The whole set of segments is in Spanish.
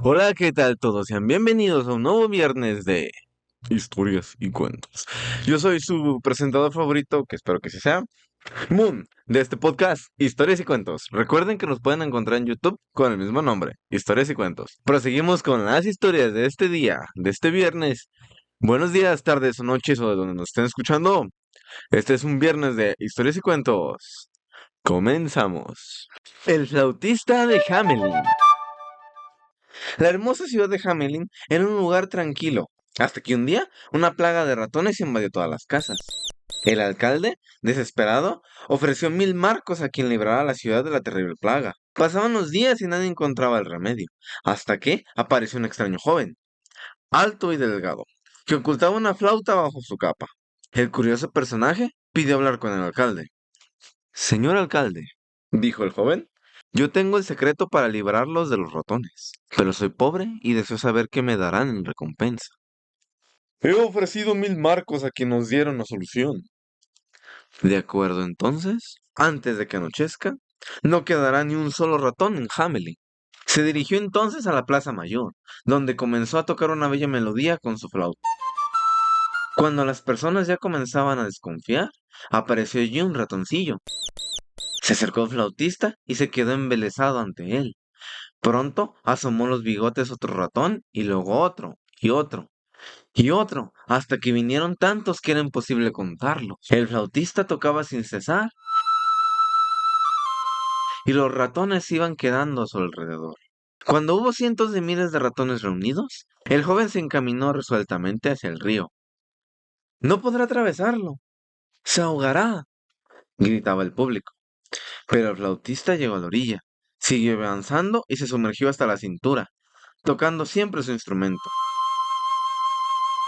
Hola, ¿qué tal todos? Sean bienvenidos a un nuevo viernes de historias y cuentos. Yo soy su presentador favorito, que espero que sí sea, Moon, de este podcast, Historias y Cuentos. Recuerden que nos pueden encontrar en YouTube con el mismo nombre, Historias y Cuentos. Proseguimos con las historias de este día, de este viernes. Buenos días, tardes o noches o de donde nos estén escuchando. Este es un viernes de Historias y Cuentos. Comenzamos. El flautista de Hamelin. La hermosa ciudad de Hamelin era un lugar tranquilo, hasta que un día una plaga de ratones invadió todas las casas. El alcalde, desesperado, ofreció 1000 marcos a quien librara a la ciudad de la terrible plaga. Pasaban los días y nadie encontraba el remedio, hasta que apareció un extraño joven, alto y delgado, que ocultaba una flauta bajo su capa. El curioso personaje pidió hablar con el alcalde. Señor alcalde, dijo el joven, yo tengo el secreto para librarlos de los ratones, pero soy pobre y deseo saber qué me darán en recompensa. He ofrecido 1000 marcos a quien nos diera una solución. De acuerdo, entonces, antes de que anochezca, no quedará ni un solo ratón en Hamelin. Se dirigió entonces a la Plaza Mayor, donde comenzó a tocar una bella melodía con su flauta. Cuando las personas ya comenzaban a desconfiar, apareció allí un ratoncillo. Se acercó al flautista y se quedó embelesado ante él. Pronto asomó los bigotes otro ratón y luego otro, y otro, y otro, hasta que vinieron tantos que era imposible contarlos. El flautista tocaba sin cesar y los ratones iban quedando a su alrededor. Cuando hubo cientos de miles de ratones reunidos, el joven se encaminó resueltamente hacia el río. No podrá atravesarlo, se ahogará, gritaba el público. Pero el flautista llegó a la orilla, siguió avanzando y se sumergió hasta la cintura, tocando siempre su instrumento.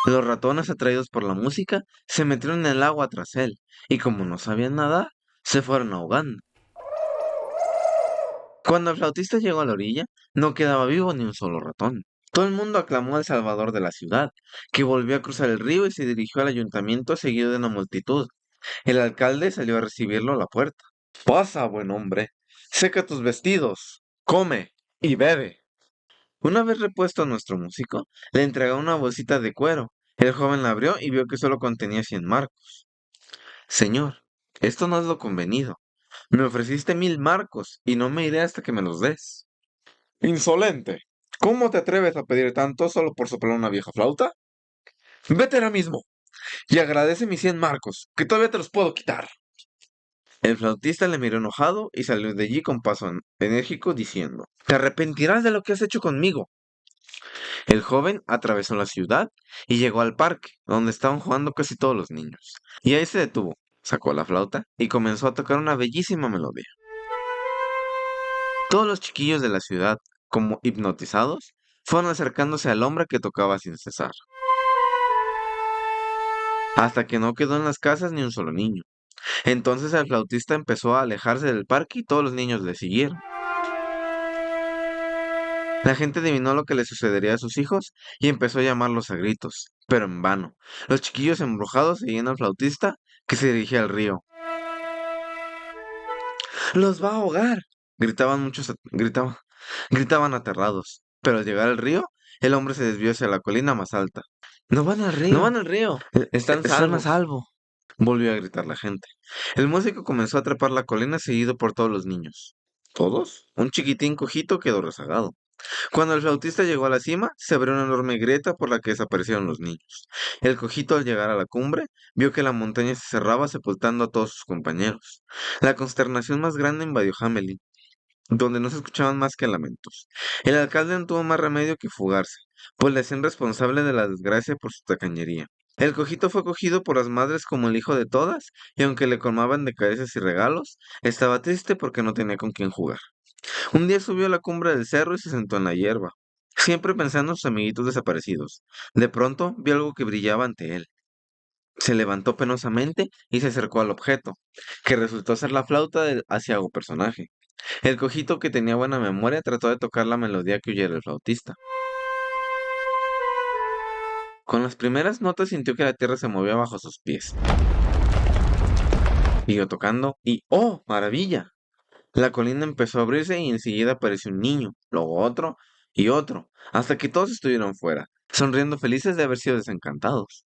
Los ratones, atraídos por la música, se metieron en el agua tras él, y como no sabían nadar, se fueron ahogando. Cuando el flautista llegó a la orilla, no quedaba vivo ni un solo ratón. Todo el mundo aclamó al salvador de la ciudad, que volvió a cruzar el río y se dirigió al ayuntamiento seguido de una multitud. El alcalde salió a recibirlo a la puerta. Pasa, buen hombre, seca tus vestidos, come y bebe. Una vez repuesto a nuestro músico, le entregó una bolsita de cuero. El joven la abrió y vio que solo contenía 100 marcos. Señor, esto no es lo convenido. Me ofreciste 1000 marcos y no me iré hasta que me los des. Insolente. ¿Cómo te atreves a pedir tanto solo por soplar una vieja flauta? Vete ahora mismo y agradece mis 100 marcos, que todavía te los puedo quitar. El flautista le miró enojado y salió de allí con paso enérgico diciendo, Te arrepentirás de lo que has hecho conmigo. El joven atravesó la ciudad y llegó al parque, donde estaban jugando casi todos los niños. Y ahí se detuvo, sacó la flauta y comenzó a tocar una bellísima melodía. Todos los chiquillos de la ciudad, como hipnotizados, fueron acercándose al hombre que tocaba sin cesar, hasta que no quedó en las casas ni un solo niño. Entonces el flautista empezó a alejarse del parque y todos los niños le siguieron. La gente adivinó lo que le sucedería a sus hijos y empezó a llamarlos a gritos, pero en vano. Los chiquillos embrujados seguían al flautista que se dirigía al río. ¡Los va a ahogar! Gritaban aterrados. Pero al llegar al río, el hombre se desvió hacia la colina más alta. No van al No río, van al río, están están a salvos, salvo. volvió a gritar la gente. El músico comenzó a trepar la colina seguido por todos los niños. ¿Todos? Un chiquitín cojito quedó rezagado. Cuando el flautista llegó a la cima, se abrió una enorme grieta por la que desaparecieron los niños. El cojito, al llegar a la cumbre, vio que la montaña se cerraba sepultando a todos sus compañeros. La consternación más grande invadió Hamelin, donde no se escuchaban más que lamentos. El alcalde no tuvo más remedio que fugarse, pues le hacían responsable de la desgracia por su tacañería. El cojito fue cogido por las madres como el hijo de todas, y aunque le colmaban de caricias y regalos, estaba triste porque no tenía con quién jugar. Un día subió a la cumbre del cerro y se sentó en la hierba, siempre pensando en sus amiguitos desaparecidos. De pronto vio algo que brillaba ante él. Se levantó penosamente y se acercó al objeto, que resultó ser la flauta del aciago personaje. El cojito, que tenía buena memoria, trató de tocar la melodía que oyera el flautista. Con las primeras notas sintió que la tierra se movía bajo sus pies. Siguió tocando y ¡oh, maravilla! La colina empezó a abrirse y enseguida apareció un niño, luego otro, y otro, hasta que todos estuvieron fuera, sonriendo felices de haber sido desencantados.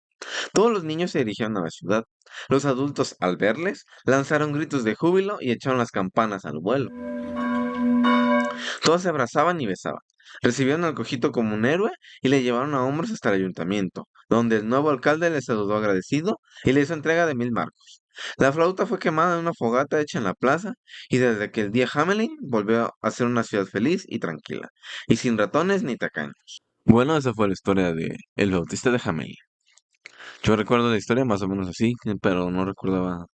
Todos los niños se dirigieron a la ciudad. Los adultos, al verles, lanzaron gritos de júbilo y echaron las campanas al vuelo. Todos se abrazaban y besaban. Recibieron al cojito como un héroe y le llevaron a hombros hasta el ayuntamiento, donde el nuevo alcalde les saludó agradecido y le hizo entrega de 1000 marcos. La flauta fue quemada en una fogata hecha en la plaza y desde aquel día Hamelin volvió a ser una ciudad feliz y tranquila, y sin ratones ni tacaños. Bueno, esa fue la historia de El Bautista de Hamelin. Yo recuerdo la historia más o menos así, pero no recordaba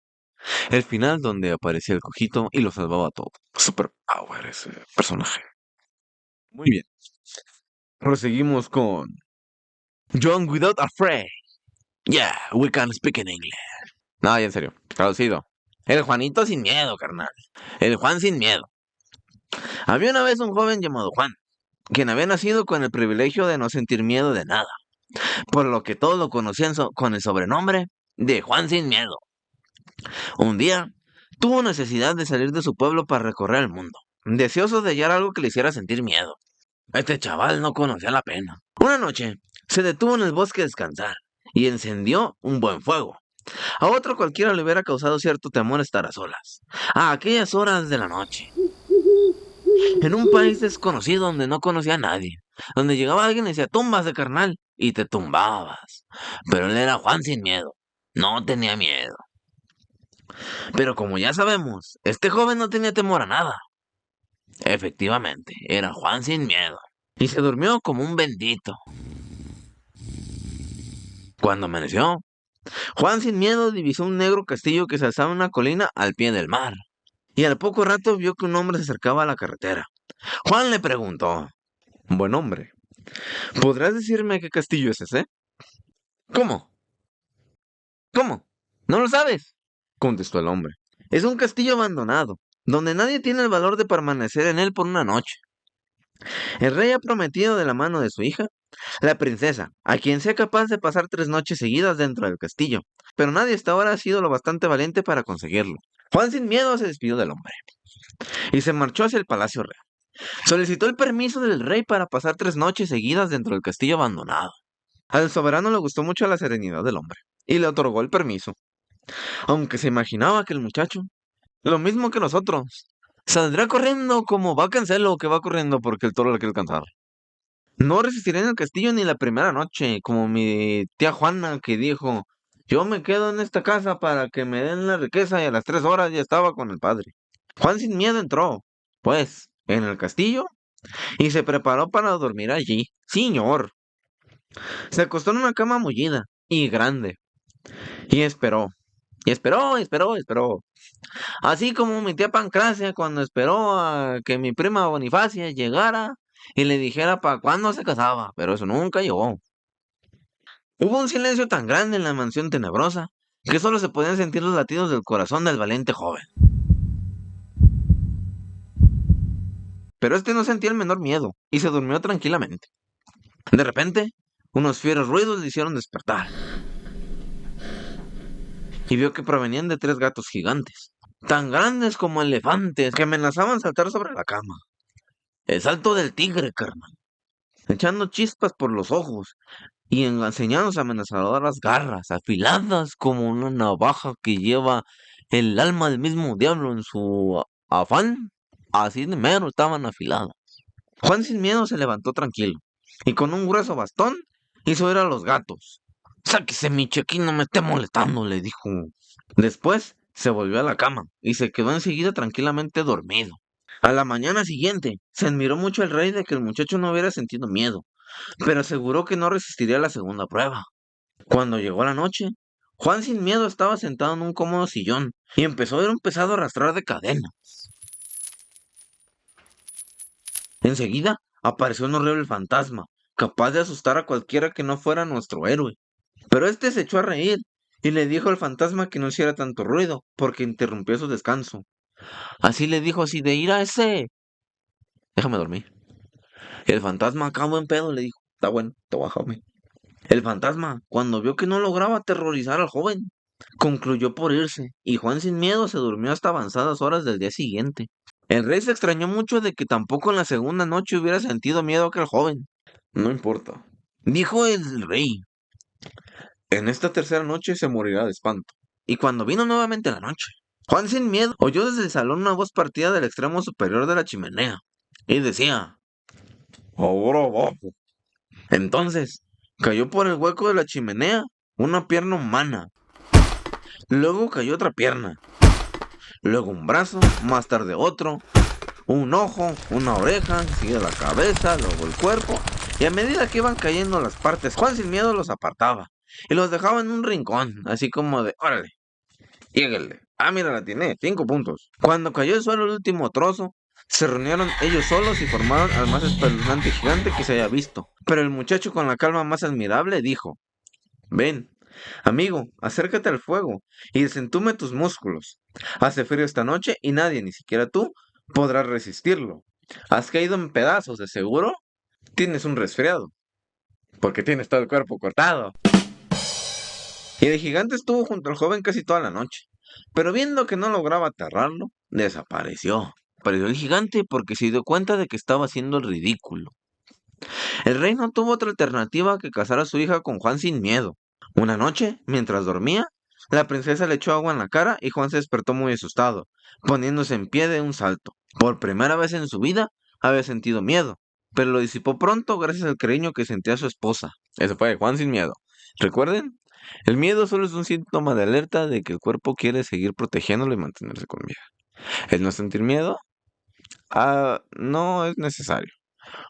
el final donde aparecía el cojito y lo salvaba todo. Super power ese personaje. Muy bien. Proseguimos con John Without Afraid. Yeah, we can speak in English. No, ya en serio. Traducido. El Juanito sin miedo, carnal. El Juan sin miedo. Había una vez un joven llamado Juan, quien había nacido con el privilegio de no sentir miedo de nada, por lo que todos lo conocían con el sobrenombre de Juan sin miedo. Un día, tuvo necesidad de salir de su pueblo para recorrer el mundo, deseoso de hallar algo que le hiciera sentir miedo. Este chaval no conocía la pena. Una noche, se detuvo en el bosque a descansar y encendió un buen fuego. A otro cualquiera le hubiera causado cierto temor estar a solas, a aquellas horas de la noche, en un país desconocido donde no conocía a nadie, donde llegaba alguien y decía, túmbase, carnal, y te tumbabas. Pero él era Juan sin miedo, no tenía miedo. Pero como ya sabemos, este joven no tenía temor a nada. Efectivamente, era Juan sin miedo, y se durmió como un bendito. Cuando amaneció, Juan sin miedo divisó un negro castillo que se alzaba en una colina al pie del mar, y al poco rato vio que un hombre se acercaba a la carretera. Juan le preguntó, buen hombre, ¿podrás decirme qué castillo es ese? ¿Cómo? ¿Cómo? ¿No lo sabes? Contestó el hombre. Es un castillo abandonado, donde nadie tiene el valor de permanecer en él por una noche. El rey ha prometido de la mano de su hija, la princesa, a quien sea capaz de pasar 3 noches seguidas dentro del castillo, pero nadie hasta ahora ha sido lo bastante valiente para conseguirlo. Juan sin miedo se despidió del hombre y se marchó hacia el palacio real. Solicitó el permiso del rey para pasar 3 noches seguidas dentro del castillo abandonado. Al soberano le gustó mucho la serenidad del hombre y le otorgó el permiso, aunque se imaginaba que el muchacho, lo mismo que nosotros, saldrá corriendo como va a Cancelo que va corriendo porque el toro le quiere alcanzar. No resistiré en el castillo ni la primera noche, como mi tía Juana que dijo, yo me quedo en esta casa para que me den la riqueza y a las 3 horas ya estaba con el padre. Juan sin miedo entró, pues, en el castillo y se preparó para dormir allí. Señor. Se acostó en una cama mullida y grande y esperó. Y esperó. Así como mi tía Pancracia cuando esperó a que mi prima Bonifacia llegara y le dijera para cuándo se casaba, pero eso nunca llegó. Hubo un silencio tan grande en la mansión tenebrosa que solo se podían sentir los latidos del corazón del valiente joven. Pero este no sentía el menor miedo y se durmió tranquilamente. De repente, unos fieros ruidos le hicieron despertar y vio que provenían de 3 gatos gigantes, tan grandes como elefantes que amenazaban saltar sobre la cama. El salto del tigre, carnal, echando chispas por los ojos y enseñándose amenazadoras garras, afiladas como una navaja que lleva el alma del mismo diablo en su afán. Así de mero estaban afiladas. Juan sin miedo se levantó tranquilo y con un grueso bastón hizo ir a los gatos. Sáquese, Miche, aquí no me esté molestando, le dijo. Después se volvió a la cama y se quedó enseguida tranquilamente dormido. A la mañana siguiente, se admiró mucho el rey de que el muchacho no hubiera sentido miedo, pero aseguró que no resistiría la segunda prueba. Cuando llegó la noche, Juan sin miedo estaba sentado en un cómodo sillón y empezó a oír un pesado arrastrar de cadena. Enseguida apareció un horrible fantasma, capaz de asustar a cualquiera que no fuera nuestro héroe. Pero este se echó a reír y le dijo al fantasma que no hiciera tanto ruido, porque interrumpió su descanso. Así le dijo, así de ir a ese. Déjame dormir. El fantasma, acá buen pedo, le dijo. Está bueno, te voy a dejarme. El fantasma, cuando vio que no lograba aterrorizar al joven, concluyó por irse, y Juan sin miedo se durmió hasta avanzadas horas del día siguiente. El rey se extrañó mucho de que tampoco en la segunda noche hubiera sentido miedo a aquel joven. No importa, dijo el rey. En esta tercera noche se morirá de espanto. Y cuando vino nuevamente la noche, Juan sin miedo oyó desde el salón una voz partida del extremo superior de la chimenea. Y decía, ahora abajo. Entonces, cayó por el hueco de la chimenea una pierna humana. Luego cayó otra pierna. Luego un brazo, más tarde otro, un ojo, una oreja, enseguida la cabeza, luego el cuerpo, y a medida que iban cayendo las partes, Juan sin miedo los apartaba y los dejaba en un rincón, así como de, órale, lléguele. Ah, mira, la tiene, 5 puntos. Cuando cayó el suelo el último trozo, se reunieron ellos solos y formaron al más espeluznante gigante que se haya visto. Pero el muchacho con la calma más admirable dijo, ven, amigo, acércate al fuego y desentume tus músculos. Hace frío esta noche y nadie, ni siquiera tú, podrá resistirlo. Has caído en pedazos, de seguro. Tienes un resfriado, porque tienes todo el cuerpo cortado. Y el gigante estuvo junto al joven casi toda la noche, pero viendo que no lograba aterrarlo, desapareció. Perdió el gigante porque se dio cuenta de que estaba haciendo el ridículo. El rey no tuvo otra alternativa que casar a su hija con Juan sin miedo. Una noche, mientras dormía, la princesa le echó agua en la cara y Juan se despertó muy asustado, poniéndose en pie de un salto. Por primera vez en su vida había sentido miedo, pero lo disipó pronto gracias al cariño que sentía a su esposa. Eso fue Juan sin miedo. ¿Recuerden? El miedo solo es un síntoma de alerta de que el cuerpo quiere seguir protegiéndolo y mantenerse con vida. El no sentir miedo, no es necesario.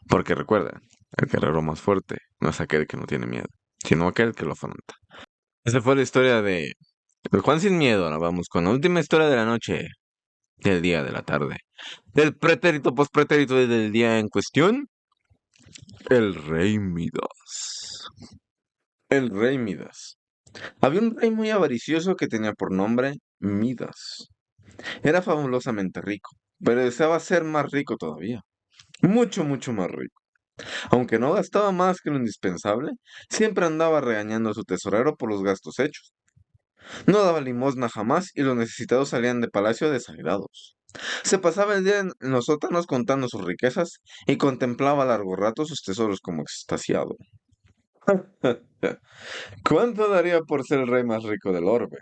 Porque recuerda, el guerrero más fuerte no es aquel que no tiene miedo, sino aquel que lo afronta. Esa fue la historia de el Juan sin miedo. Ahora vamos con la última historia de la noche, del día, de la tarde, del pretérito, pospretérito y del día en cuestión, el rey Midas. El rey Midas. Había un rey muy avaricioso que tenía por nombre Midas. Era fabulosamente rico, pero deseaba ser más rico todavía. Mucho, mucho más rico. Aunque no gastaba más que lo indispensable, siempre andaba regañando a su tesorero por los gastos hechos. No daba limosna jamás y los necesitados salían de palacio desairados. Se pasaba el día en los sótanos contando sus riquezas y contemplaba a largo rato sus tesoros como extasiado. ¿Cuánto daría por ser el rey más rico del orbe?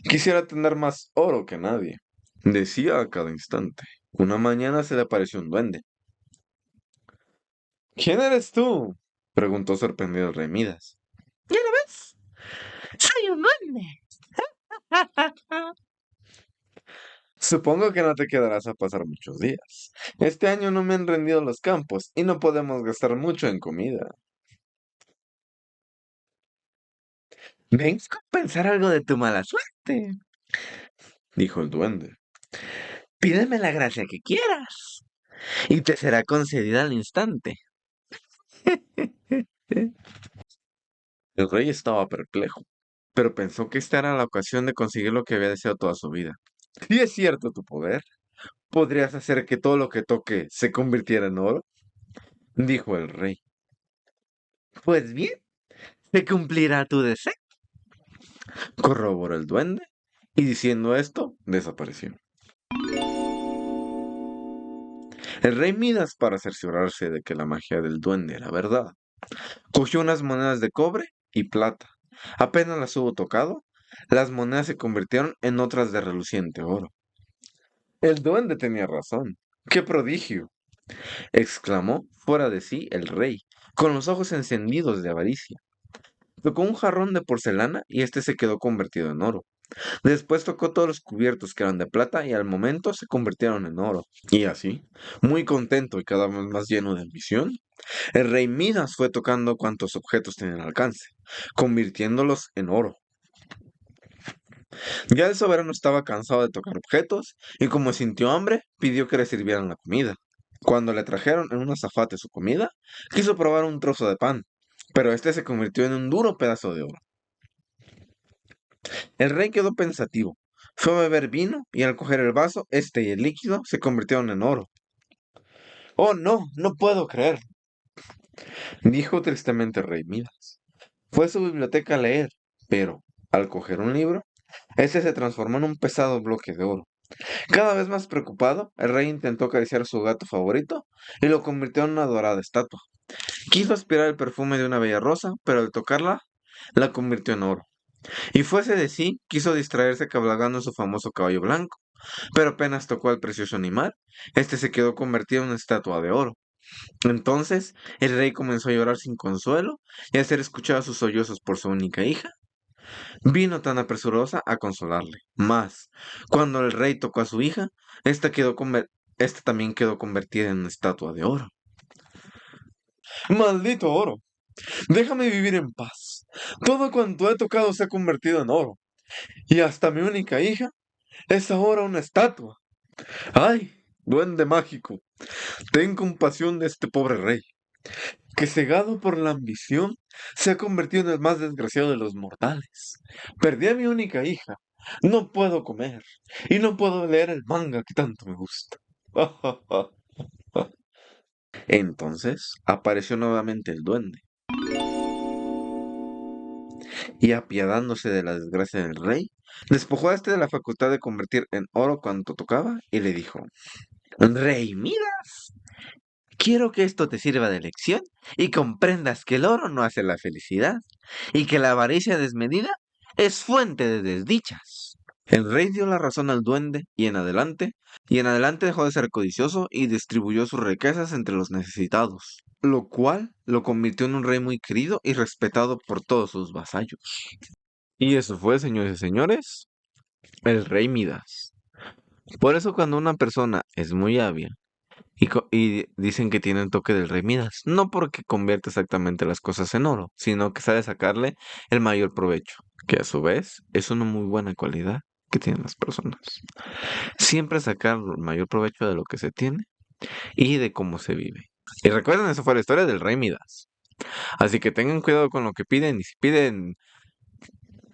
Quisiera tener más oro que nadie, decía a cada instante. Una mañana se le apareció un duende. ¿Quién eres tú? Preguntó sorprendido el rey Midas. ¿Ya lo ves? Soy un duende. Supongo que no te quedarás a pasar muchos días. Este año no me han rendido los campos y no podemos gastar mucho en comida. Ven a compensar algo de tu mala suerte, dijo el duende. Pídeme la gracia que quieras y te será concedida al instante. El rey estaba perplejo, pero pensó que esta era la ocasión de conseguir lo que había deseado toda su vida. Si es cierto tu poder, ¿podrías hacer que todo lo que toque se convirtiera en oro? Dijo el rey. Pues bien, se cumplirá tu deseo, corroboró el duende, y diciendo esto, desapareció. El rey Midas, para cerciorarse de que la magia del duende era verdad, cogió unas monedas de cobre y plata. Apenas las hubo tocado, las monedas se convirtieron en otras de reluciente oro. El duende tenía razón. ¡Qué prodigio! Exclamó fuera de sí el rey, con los ojos encendidos de avaricia. Tocó un jarrón de porcelana y este se quedó convertido en oro. Después tocó todos los cubiertos que eran de plata y al momento se convirtieron en oro. Y así, muy contento y cada vez más lleno de ambición, el rey Midas fue tocando cuantos objetos tenían al alcance, convirtiéndolos en oro. Ya el soberano estaba cansado de tocar objetos y como sintió hambre, pidió que le sirvieran la comida. Cuando le trajeron en un azafate su comida, quiso probar un trozo de pan, pero este se convirtió en un duro pedazo de oro. El rey quedó pensativo. Fue a beber vino y al coger el vaso, este y el líquido se convirtieron en oro. Oh, no, no puedo creer, dijo tristemente el rey Midas. Fue a su biblioteca a leer, pero al coger un libro, este se transformó en un pesado bloque de oro. Cada vez más preocupado, el rey intentó acariciar a su gato favorito y lo convirtió en una dorada estatua. Quiso aspirar el perfume de una bella rosa, pero al tocarla, la convirtió en oro. Y fuese de sí, quiso distraerse cabalgando en su famoso caballo blanco, pero apenas tocó al precioso animal, este se quedó convertido en una estatua de oro. Entonces, el rey comenzó a llorar sin consuelo y a hacer escuchar sus sollozos por su única hija. Vino tan apresurosa a consolarle. Mas, cuando el rey tocó a su hija, esta también quedó convertida en una estatua de oro. ¡Maldito oro! Déjame vivir en paz. Todo cuanto he tocado se ha convertido en oro. Y hasta mi única hija es ahora una estatua. ¡Ay, duende mágico! Ten compasión de este pobre rey, que cegado por la ambición, se ha convertido en el más desgraciado de los mortales. Perdí a mi única hija. No puedo comer. Y no puedo leer el manga que tanto me gusta. Entonces apareció nuevamente el duende, y apiadándose de la desgracia del rey, despojó a este de la facultad de convertir en oro cuanto tocaba, y le dijo: Rey, mira, quiero que esto te sirva de lección y comprendas que el oro no hace la felicidad y que la avaricia desmedida es fuente de desdichas. El rey dio la razón al duende y en adelante dejó de ser codicioso y distribuyó sus riquezas entre los necesitados, lo cual lo convirtió en un rey muy querido y respetado por todos sus vasallos. Y eso fue, señores y señores, el rey Midas. Por eso cuando una persona es muy hábil, y dicen que tiene el toque del rey Midas, no porque convierte exactamente las cosas en oro, sino que sabe sacarle el mayor provecho, que a su vez es una muy buena cualidad que tienen las personas. Siempre sacar el mayor provecho de lo que se tiene y de cómo se vive. Y recuerden, eso fue la historia del rey Midas. Así que tengan cuidado con lo que piden, y si piden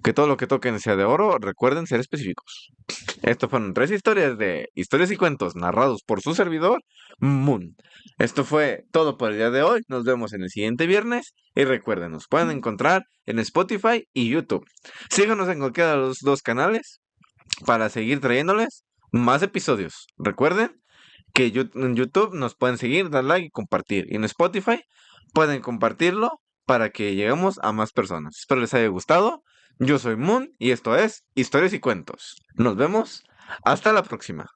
que todo lo que toquen sea de oro, recuerden ser específicos. Esto fueron 3 historias de historias y cuentos narrados por su servidor, Moon. Esto fue todo por el día de hoy. Nos vemos en el siguiente viernes. Y recuerden, nos pueden encontrar en Spotify y YouTube. Síganos en cualquiera de los dos canales para seguir trayéndoles más episodios. Recuerden que en YouTube nos pueden seguir, dar like y compartir. Y en Spotify pueden compartirlo para que lleguemos a más personas. Espero les haya gustado. Yo soy Moon y esto es Historias y Cuentos. Nos vemos. Hasta la próxima.